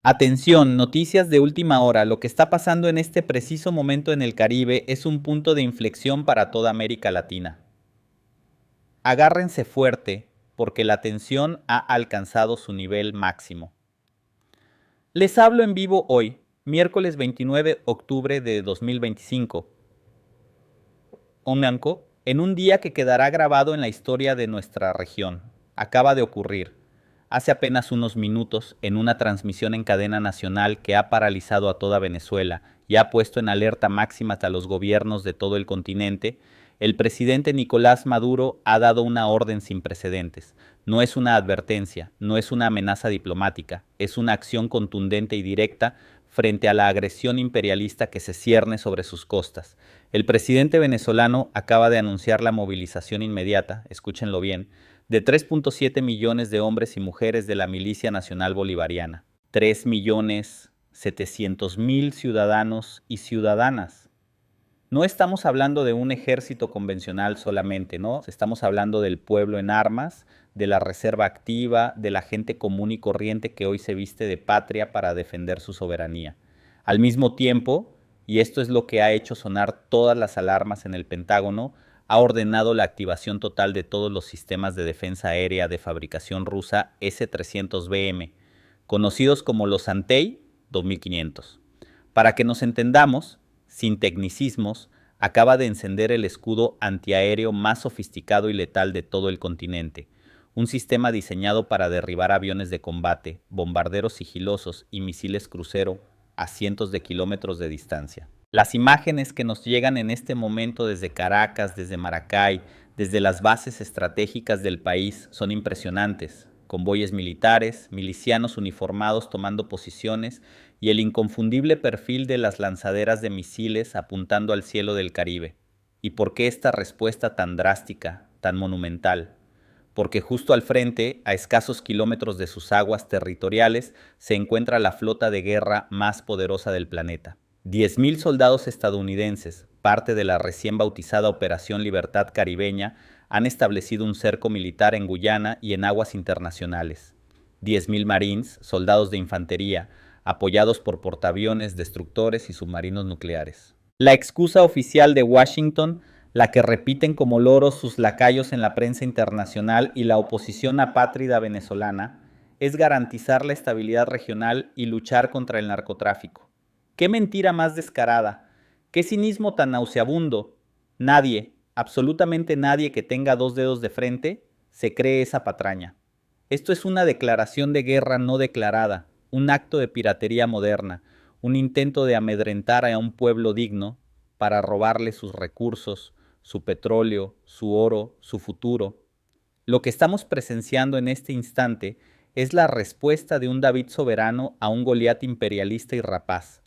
Atención, noticias de última hora. Lo que está pasando en este preciso momento en el Caribe es un punto de inflexión para toda América Latina. Agárrense fuerte porque la tensión ha alcanzado su nivel máximo. Les hablo en vivo hoy, miércoles 29 de octubre de 2025. Onanco, en un día que quedará grabado en la historia de nuestra región. Acaba de ocurrir, hace apenas unos minutos, en una transmisión en cadena nacional que ha paralizado a toda Venezuela y ha puesto en alerta máxima a los gobiernos de todo el continente, el presidente Nicolás Maduro ha dado una orden sin precedentes. No es una advertencia, no es una amenaza diplomática, es una acción contundente y directa frente a la agresión imperialista que se cierne sobre sus costas. El presidente venezolano acaba de anunciar la movilización inmediata, escúchenlo bien, de 3.7 millones de hombres y mujeres de la Milicia Nacional Bolivariana. 3.700.000 ciudadanos y ciudadanas. No estamos hablando de un ejército convencional solamente, ¿no? Estamos hablando del pueblo en armas, de la reserva activa, de la gente común y corriente que hoy se viste de patria para defender su soberanía. Al mismo tiempo, y esto es lo que ha hecho sonar todas las alarmas en el Pentágono, ha ordenado la activación total de todos los sistemas de defensa aérea de fabricación rusa S-300BM, conocidos como los Antey 2500. Para que nos entendamos, sin tecnicismos, acaba de encender el escudo antiaéreo más sofisticado y letal de todo el continente, un sistema diseñado para derribar aviones de combate, bombarderos sigilosos y misiles crucero a cientos de kilómetros de distancia. Las imágenes que nos llegan en este momento desde Caracas, desde Maracay, desde las bases estratégicas del país son impresionantes. Convoyes militares, milicianos uniformados tomando posiciones y el inconfundible perfil de las lanzaderas de misiles apuntando al cielo del Caribe. ¿Y por qué esta respuesta tan drástica, tan monumental? Porque justo al frente, a escasos kilómetros de sus aguas territoriales, se encuentra la flota de guerra más poderosa del planeta. 10.000 soldados estadounidenses, parte de la recién bautizada Operación Libertad Caribeña, han establecido un cerco militar en Guyana y en aguas internacionales. 10.000 marines, soldados de infantería, apoyados por portaaviones, destructores y submarinos nucleares. La excusa oficial de Washington, la que repiten como loros sus lacayos en la prensa internacional y la oposición apátrida venezolana, es garantizar la estabilidad regional y luchar contra el narcotráfico. ¡Qué mentira más descarada! ¡Qué cinismo tan nauseabundo! Nadie, absolutamente nadie que tenga dos dedos de frente, se cree esa patraña. Esto es una declaración de guerra no declarada, un acto de piratería moderna, un intento de amedrentar a un pueblo digno para robarle sus recursos, su petróleo, su oro, su futuro. Lo que estamos presenciando en este instante es la respuesta de un David soberano a un Goliat imperialista y rapaz.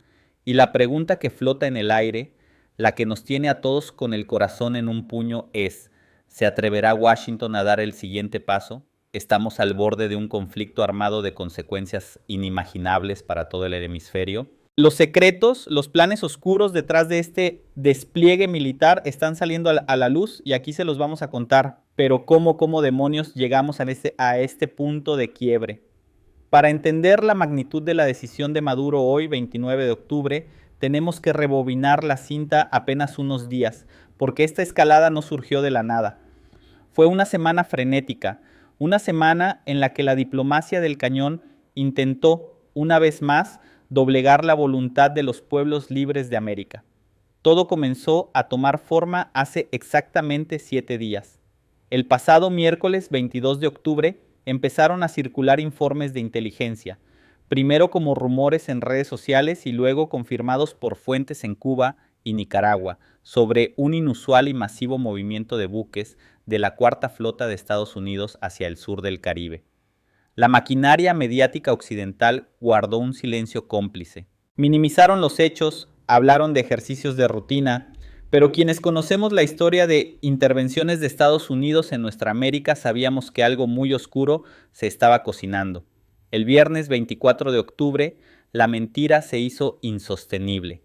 Y la pregunta que flota en el aire, la que nos tiene a todos con el corazón en un puño es, ¿se atreverá Washington a dar el siguiente paso? ¿Estamos al borde de un conflicto armado de consecuencias inimaginables para todo el hemisferio? Los secretos, los planes oscuros detrás de este despliegue militar están saliendo a la luz y aquí se los vamos a contar. Pero ¿cómo demonios llegamos a este punto de quiebre? Para entender la magnitud de la decisión de Maduro hoy, 29 de octubre, tenemos que rebobinar la cinta apenas unos días, porque esta escalada no surgió de la nada. Fue una semana frenética, una semana en la que la diplomacia del cañón intentó, una vez más, doblegar la voluntad de los pueblos libres de América. Todo comenzó a tomar forma hace exactamente 7 días. El pasado miércoles 22 de octubre empezaron a circular informes de inteligencia, primero como rumores en redes sociales y luego confirmados por fuentes en Cuba y Nicaragua, sobre un inusual y masivo movimiento de buques de la Cuarta Flota de Estados Unidos hacia el sur del Caribe. La maquinaria mediática occidental guardó un silencio cómplice. Minimizaron los hechos, hablaron de ejercicios de rutina, pero quienes conocemos la historia de intervenciones de Estados Unidos en nuestra América sabíamos que algo muy oscuro se estaba cocinando. El viernes 24 de octubre, la mentira se hizo insostenible.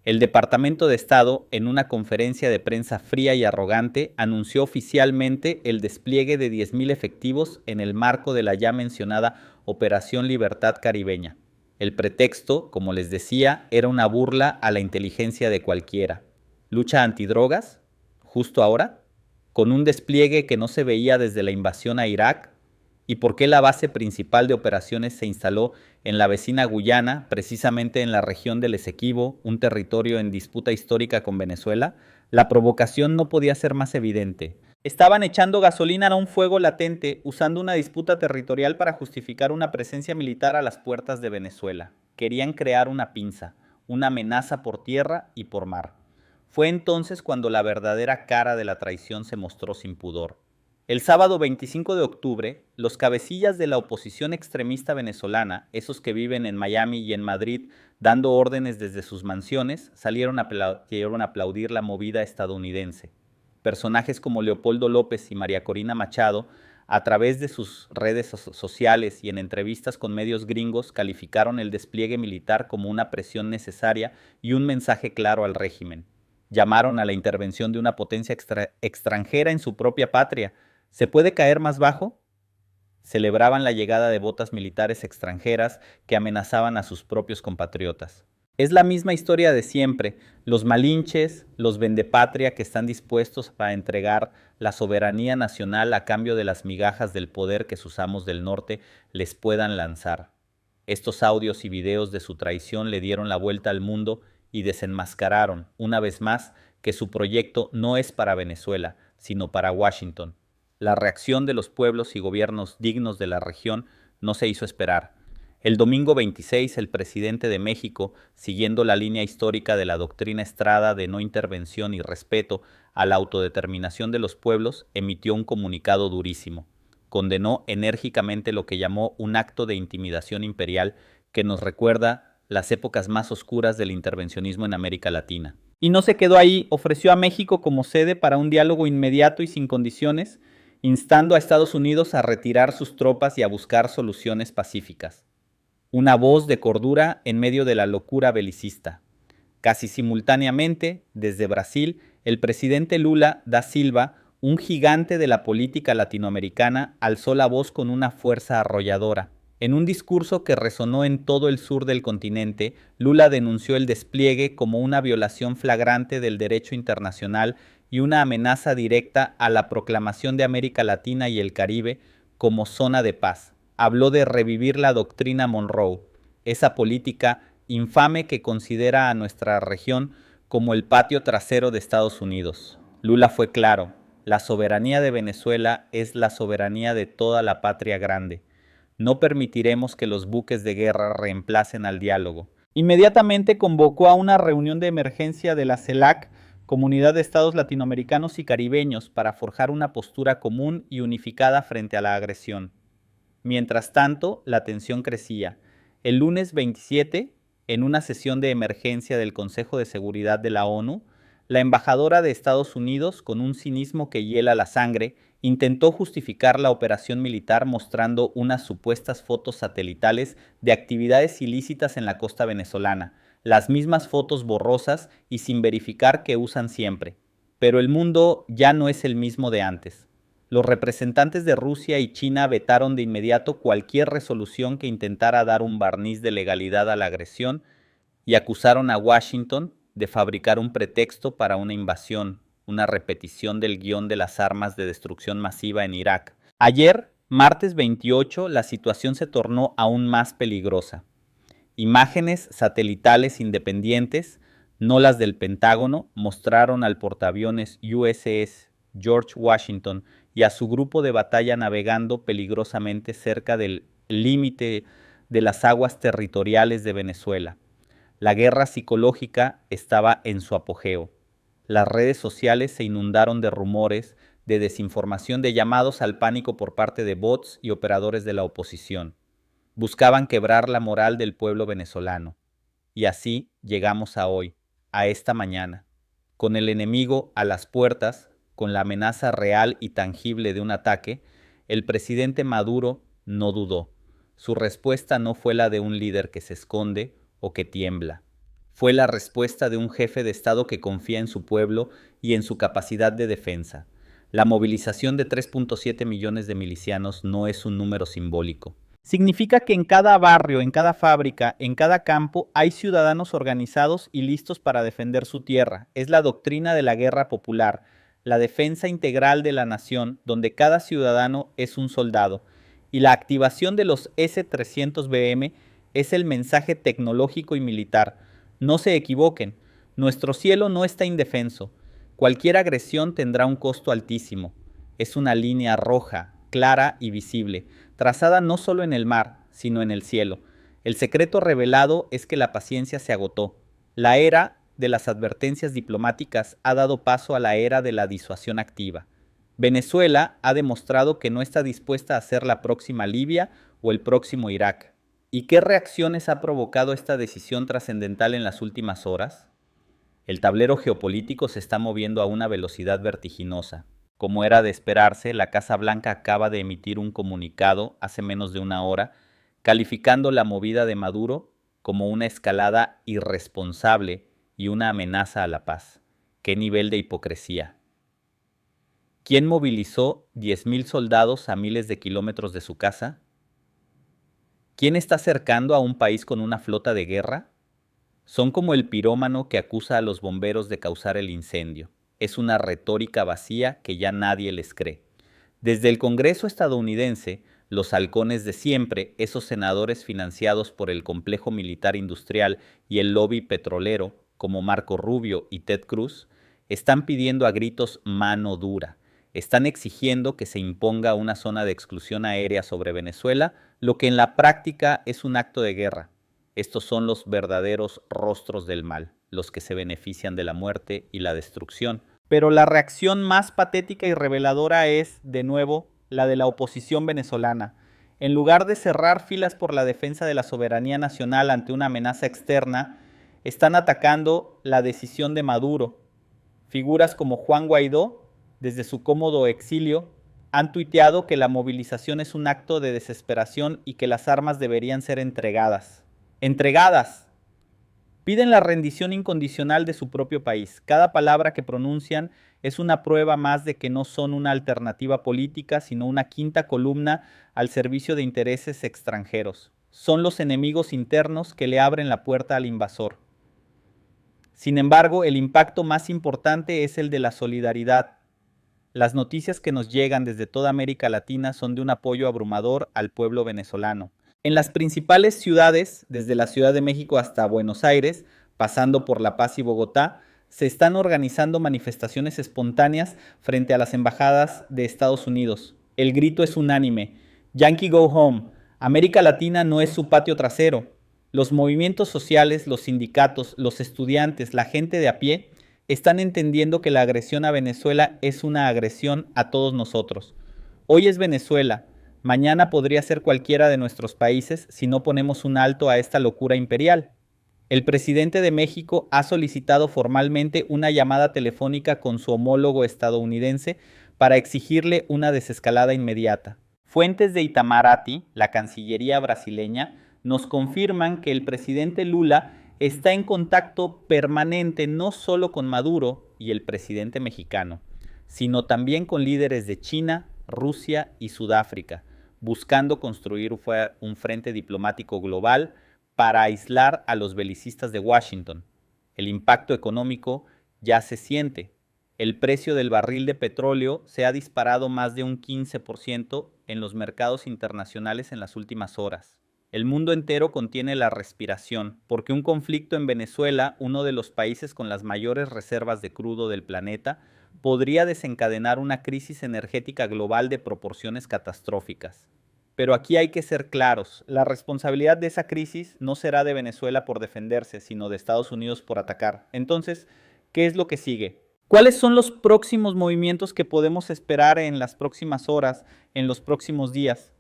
El Departamento de Estado, en una conferencia de prensa fría y arrogante, anunció oficialmente el despliegue de 10.000 efectivos en el marco de la ya mencionada Operación Libertad Caribeña. El pretexto, como les decía, era una burla a la inteligencia de cualquiera. ¿Lucha antidrogas? ¿Justo ahora? ¿Con un despliegue que no se veía desde la invasión a Irak? ¿Y por qué la base principal de operaciones se instaló en la vecina Guyana, precisamente en la región del Esequibo, un territorio en disputa histórica con Venezuela? La provocación no podía ser más evidente. Estaban echando gasolina a un fuego latente, usando una disputa territorial para justificar una presencia militar a las puertas de Venezuela. Querían crear una pinza, una amenaza por tierra y por mar. Fue entonces cuando la verdadera cara de la traición se mostró sin pudor. El sábado 25 de octubre, los cabecillas de la oposición extremista venezolana, esos que viven en Miami y en Madrid dando órdenes desde sus mansiones, salieron a aplaudir la movida estadounidense. Personajes como Leopoldo López y María Corina Machado, a través de sus redes sociales y en entrevistas con medios gringos, calificaron el despliegue militar como una presión necesaria y un mensaje claro al régimen. Llamaron a la intervención de una potencia extranjera en su propia patria. ¿Se puede caer más bajo? Celebraban la llegada de botas militares extranjeras que amenazaban a sus propios compatriotas. Es la misma historia de siempre, los malinches, los vendepatria que están dispuestos a entregar la soberanía nacional a cambio de las migajas del poder que sus amos del norte les puedan lanzar. Estos audios y videos de su traición le dieron la vuelta al mundo y desenmascararon, una vez más, que su proyecto no es para Venezuela, sino para Washington. La reacción de los pueblos y gobiernos dignos de la región no se hizo esperar. El domingo 26, el presidente de México, siguiendo la línea histórica de la doctrina Estrada de no intervención y respeto a la autodeterminación de los pueblos, emitió un comunicado durísimo. Condenó enérgicamente lo que llamó un acto de intimidación imperial que nos recuerda las épocas más oscuras del intervencionismo en América Latina. Y no se quedó ahí, ofreció a México como sede para un diálogo inmediato y sin condiciones, instando a Estados Unidos a retirar sus tropas y a buscar soluciones pacíficas. Una voz de cordura en medio de la locura belicista. Casi simultáneamente, desde Brasil, el presidente Lula da Silva, un gigante de la política latinoamericana, alzó la voz con una fuerza arrolladora. En un discurso que resonó en todo el sur del continente, Lula denunció el despliegue como una violación flagrante del derecho internacional y una amenaza directa a la proclamación de América Latina y el Caribe como zona de paz. Habló de revivir la doctrina Monroe, esa política infame que considera a nuestra región como el patio trasero de Estados Unidos. Lula fue claro, la soberanía de Venezuela es la soberanía de toda la patria grande. No permitiremos que los buques de guerra reemplacen al diálogo. Inmediatamente convocó a una reunión de emergencia de la CELAC, Comunidad de Estados Latinoamericanos y Caribeños, para forjar una postura común y unificada frente a la agresión. Mientras tanto, la tensión crecía. El lunes 27, en una sesión de emergencia del Consejo de Seguridad de la ONU, la embajadora de Estados Unidos, con un cinismo que hiela la sangre, intentó justificar la operación militar mostrando unas supuestas fotos satelitales de actividades ilícitas en la costa venezolana, las mismas fotos borrosas y sin verificar que usan siempre. Pero el mundo ya no es el mismo de antes. Los representantes de Rusia y China vetaron de inmediato cualquier resolución que intentara dar un barniz de legalidad a la agresión y acusaron a Washington de fabricar un pretexto para una invasión, una repetición del guión de las armas de destrucción masiva en Irak. Ayer, martes 28, la situación se tornó aún más peligrosa. Imágenes satelitales independientes, no las del Pentágono, mostraron al portaaviones USS George Washington y a su grupo de batalla navegando peligrosamente cerca del límite de las aguas territoriales de Venezuela. La guerra psicológica estaba en su apogeo. Las redes sociales se inundaron de rumores, de desinformación, de llamados al pánico por parte de bots y operadores de la oposición. Buscaban quebrar la moral del pueblo venezolano. Y así llegamos a hoy, a esta mañana, con el enemigo a las puertas, con la amenaza real y tangible de un ataque. El presidente Maduro no dudó. Su respuesta no fue la de un líder que se esconde o que tiembla. Fue la respuesta de un jefe de Estado que confía en su pueblo y en su capacidad de defensa. La movilización de 3.7 millones de milicianos no es un número simbólico. Significa que en cada barrio, en cada fábrica, en cada campo hay ciudadanos organizados y listos para defender su tierra. Es la doctrina de la guerra popular, la defensa integral de la nación, donde cada ciudadano es un soldado. Y la activación de los S-300BM es el mensaje tecnológico y militar. No se equivoquen, nuestro cielo no está indefenso. Cualquier agresión tendrá un costo altísimo. Es una línea roja, clara y visible, trazada no solo en el mar, sino en el cielo. El secreto revelado es que la paciencia se agotó. La era de las advertencias diplomáticas ha dado paso a la era de la disuasión activa. Venezuela ha demostrado que no está dispuesta a ser la próxima Libia o el próximo Irak. ¿Y qué reacciones ha provocado esta decisión trascendental en las últimas horas? El tablero geopolítico se está moviendo a una velocidad vertiginosa. Como era de esperarse, la Casa Blanca acaba de emitir un comunicado hace menos de una hora, calificando la movida de Maduro como una escalada irresponsable y una amenaza a la paz. ¡Qué nivel de hipocresía! ¿Quién movilizó 10,000 soldados a miles de kilómetros de su casa? ¿Quién está cercando a un país con una flota de guerra? Son como el pirómano que acusa a los bomberos de causar el incendio. Es una retórica vacía que ya nadie les cree. Desde el Congreso estadounidense, los halcones de siempre, esos senadores financiados por el complejo militar industrial y el lobby petrolero, como Marco Rubio y Ted Cruz, están pidiendo a gritos mano dura. Están exigiendo que se imponga una zona de exclusión aérea sobre Venezuela, lo que en la práctica es un acto de guerra. Estos son los verdaderos rostros del mal, los que se benefician de la muerte y la destrucción. Pero la reacción más patética y reveladora es, de nuevo, la de la oposición venezolana. En lugar de cerrar filas por la defensa de la soberanía nacional ante una amenaza externa, están atacando la decisión de Maduro. Figuras como Juan Guaidó, desde su cómodo exilio, han tuiteado que la movilización es un acto de desesperación y que las armas deberían ser entregadas. ¡Entregadas! Piden la rendición incondicional de su propio país. Cada palabra que pronuncian es una prueba más de que no son una alternativa política, sino una quinta columna al servicio de intereses extranjeros. Son los enemigos internos que le abren la puerta al invasor. Sin embargo, el impacto más importante es el de la solidaridad. Las noticias que nos llegan desde toda América Latina son de un apoyo abrumador al pueblo venezolano. En las principales ciudades, desde la Ciudad de México hasta Buenos Aires, pasando por La Paz y Bogotá, se están organizando manifestaciones espontáneas frente a las embajadas de Estados Unidos. El grito es unánime: Yankee go home. América Latina no es su patio trasero. Los movimientos sociales, los sindicatos, los estudiantes, la gente de a pie, están entendiendo que la agresión a Venezuela es una agresión a todos nosotros. Hoy es Venezuela, mañana podría ser cualquiera de nuestros países si no ponemos un alto a esta locura imperial. El presidente de México ha solicitado formalmente una llamada telefónica con su homólogo estadounidense para exigirle una desescalada inmediata. Fuentes de Itamaraty, la Cancillería brasileña, nos confirman que el presidente Lula está en contacto permanente no solo con Maduro y el presidente mexicano, sino también con líderes de China, Rusia y Sudáfrica, buscando construir un frente diplomático global para aislar a los belicistas de Washington. El impacto económico ya se siente. El precio del barril de petróleo se ha disparado más de un 15% en los mercados internacionales en las últimas horas. El mundo entero contiene la respiración, porque un conflicto en Venezuela, uno de los países con las mayores reservas de crudo del planeta, podría desencadenar una crisis energética global de proporciones catastróficas. Pero aquí hay que ser claros, la responsabilidad de esa crisis no será de Venezuela por defenderse, sino de Estados Unidos por atacar. Entonces, ¿qué es lo que sigue? ¿Cuáles son los próximos movimientos que podemos esperar en las próximas horas, en los próximos días?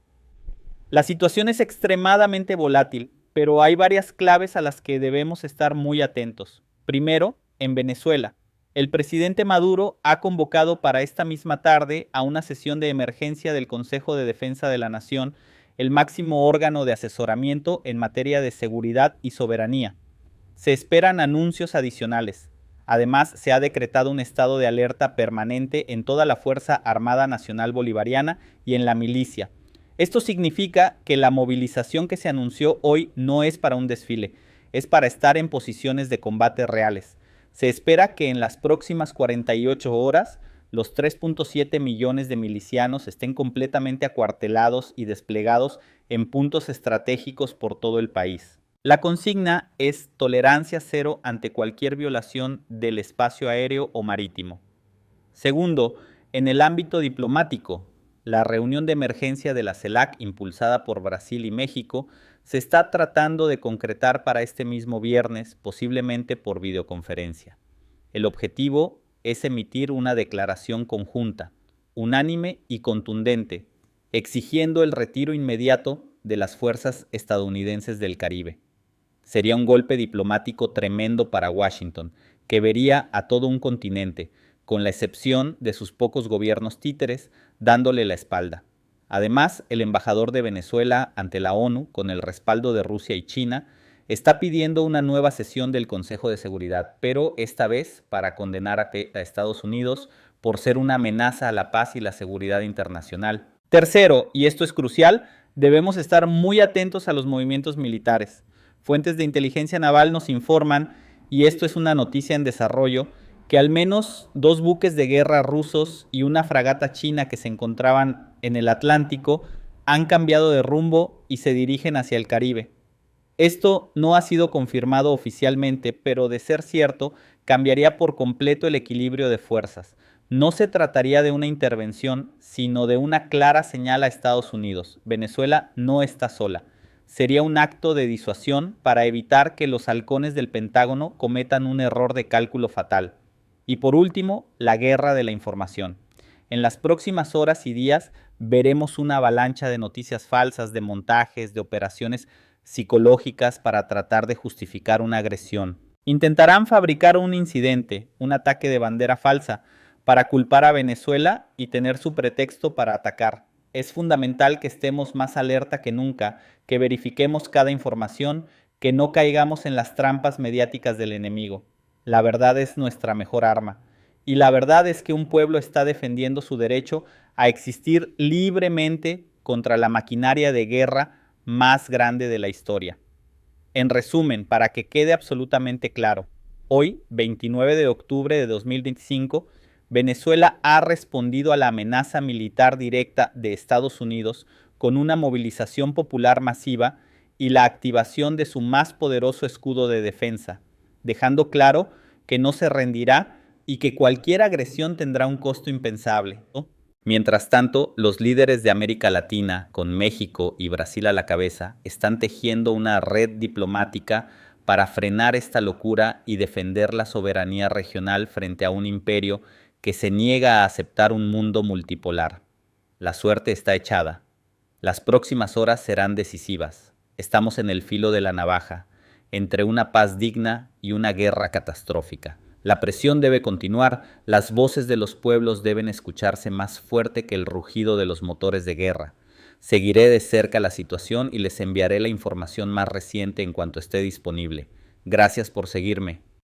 La situación es extremadamente volátil, pero hay varias claves a las que debemos estar muy atentos. Primero, en Venezuela. El presidente Maduro ha convocado para esta misma tarde a una sesión de emergencia del Consejo de Defensa de la Nación, el máximo órgano de asesoramiento en materia de seguridad y soberanía. Se esperan anuncios adicionales. Además, se ha decretado un estado de alerta permanente en toda la Fuerza Armada Nacional Bolivariana y en la milicia. Esto significa que la movilización que se anunció hoy no es para un desfile, es para estar en posiciones de combate reales. Se espera que en las próximas 48 horas los 3.7 millones de milicianos estén completamente acuartelados y desplegados en puntos estratégicos por todo el país. La consigna es tolerancia cero ante cualquier violación del espacio aéreo o marítimo. Segundo, en el ámbito diplomático, la reunión de emergencia de la CELAC, impulsada por Brasil y México, se está tratando de concretar para este mismo viernes, posiblemente por videoconferencia. El objetivo es emitir una declaración conjunta, unánime y contundente, exigiendo el retiro inmediato de las fuerzas estadounidenses del Caribe. Sería un golpe diplomático tremendo para Washington, que vería a todo un continente, con la excepción de sus pocos gobiernos títeres, dándole la espalda. Además, el embajador de Venezuela ante la ONU, con el respaldo de Rusia y China, está pidiendo una nueva sesión del Consejo de Seguridad, pero esta vez para condenar a Estados Unidos por ser una amenaza a la paz y la seguridad internacional. Tercero, y esto es crucial, debemos estar muy atentos a los movimientos militares. Fuentes de inteligencia naval nos informan, y esto es una noticia en desarrollo, que al menos 2 buques de guerra rusos y una fragata china que se encontraban en el Atlántico han cambiado de rumbo y se dirigen hacia el Caribe. Esto no ha sido confirmado oficialmente, pero de ser cierto, cambiaría por completo el equilibrio de fuerzas. No se trataría de una intervención, sino de una clara señal a Estados Unidos. Venezuela no está sola. Sería un acto de disuasión para evitar que los halcones del Pentágono cometan un error de cálculo fatal. Y por último, la guerra de la información. En las próximas horas y días veremos una avalancha de noticias falsas, de montajes, de operaciones psicológicas para tratar de justificar una agresión. Intentarán fabricar un incidente, un ataque de bandera falsa, para culpar a Venezuela y tener su pretexto para atacar. Es fundamental que estemos más alerta que nunca, que verifiquemos cada información, que no caigamos en las trampas mediáticas del enemigo. La verdad es nuestra mejor arma. Y la verdad es que un pueblo está defendiendo su derecho a existir libremente contra la maquinaria de guerra más grande de la historia. En resumen, para que quede absolutamente claro, hoy, 29 de octubre de 2025, Venezuela ha respondido a la amenaza militar directa de Estados Unidos con una movilización popular masiva y la activación de su más poderoso escudo de defensa, dejando claro que no se rendirá y que cualquier agresión tendrá un costo impensable, ¿no? Mientras tanto, los líderes de América Latina, con México y Brasil a la cabeza, están tejiendo una red diplomática para frenar esta locura y defender la soberanía regional frente a un imperio que se niega a aceptar un mundo multipolar. La suerte está echada. Las próximas horas serán decisivas. Estamos en el filo de la navaja, entre una paz digna y una guerra catastrófica. La presión debe continuar, las voces de los pueblos deben escucharse más fuerte que el rugido de los motores de guerra. Seguiré de cerca la situación y les enviaré la información más reciente en cuanto esté disponible. Gracias por seguirme.